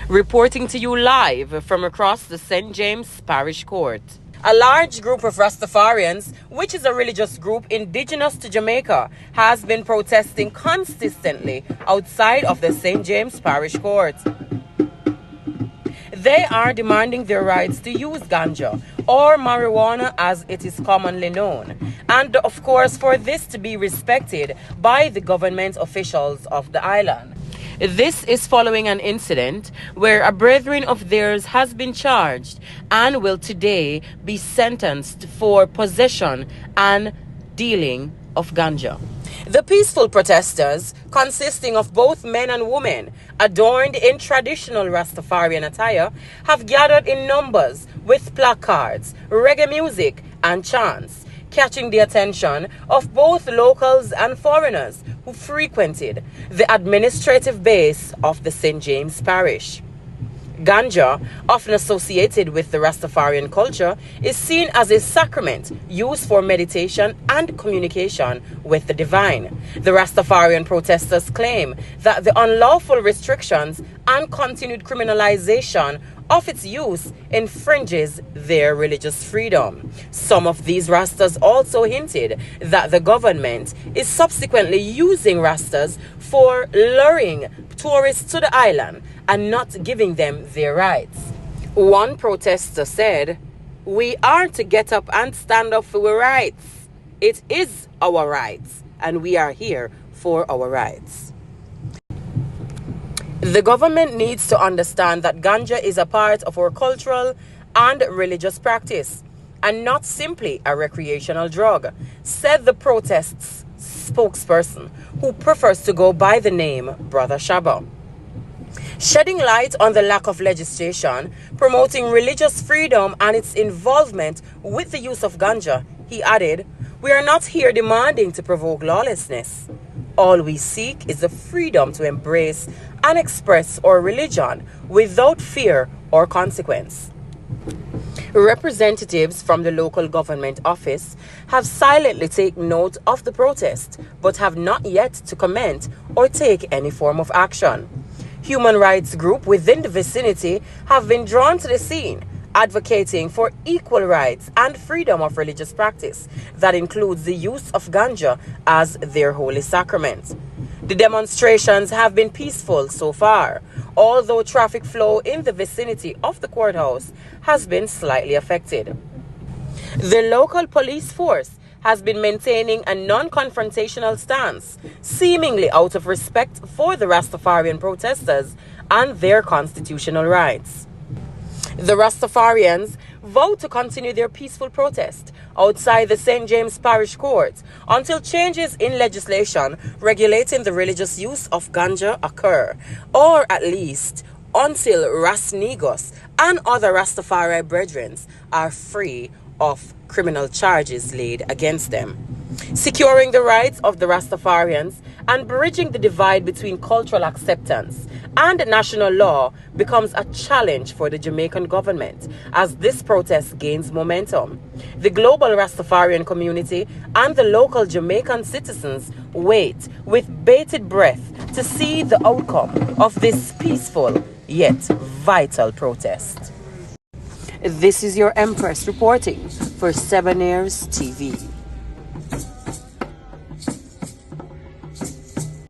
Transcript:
Reporting to you live from across the St. James Parish Court. A large group of Rastafarians, which is a religious group indigenous to Jamaica, has been protesting consistently outside of the St. James Parish Court. They are demanding their rights to use ganja, or marijuana as it is commonly known, and of course for this to be respected by the government officials of the island. This is following an incident where a brethren of theirs has been charged and will today be sentenced for possession and dealing of ganja. The peaceful protesters, consisting of both men and women, adorned in traditional Rastafarian attire, have gathered in numbers with placards, reggae music, and chants, catching the attention of both locals and foreigners who frequented the administrative base of the St. James Parish. Ganja, often associated with the Rastafarian culture, is seen as a sacrament used for meditation and communication with the divine. The Rastafarian protesters claim that the unlawful restrictions and continued criminalization of its use infringes their religious freedom. Some of these Rastas also hinted that the government is subsequently using Rastas for luring tourists to the island and not giving them their rights. One protester said, "We are to get up and stand up for our rights. It is our rights, and we are here for our rights." The government needs to understand that ganja is a part of our cultural and religious practice, and not simply a recreational drug, said the protest's spokesperson, who prefers to go by the name Brother Shaba. Shedding light on the lack of legislation promoting religious freedom and its involvement with the use of ganja, he added, "We are not here demanding to provoke lawlessness. All we seek is the freedom to embrace and express our religion without fear or consequence." Representatives from the local government office have silently taken note of the protest, but have not yet to comment or take any form of action. Human rights groups within the vicinity have been drawn to the scene, advocating for equal rights and freedom of religious practice that includes the use of ganja as their holy sacrament. The demonstrations have been peaceful so far, although traffic flow in the vicinity of the courthouse has been slightly affected. The local police force has been maintaining a non-confrontational stance, seemingly out of respect for the Rastafarian protesters and their constitutional rights. The Rastafarians vowed to continue their peaceful protest outside the St. James Parish Court until changes in legislation regulating the religious use of ganja occur, or at least until Rasnigos and other Rastafari brethren are free of criminal charges laid against them. Securing the rights of the Rastafarians and bridging the divide between cultural acceptance and national law becomes a challenge for the Jamaican government as this protest gains momentum. The global Rastafarian community and the local Jamaican citizens wait with bated breath to see the outcome of this peaceful yet vital protest. This is your Empress reporting for 7 Years TV.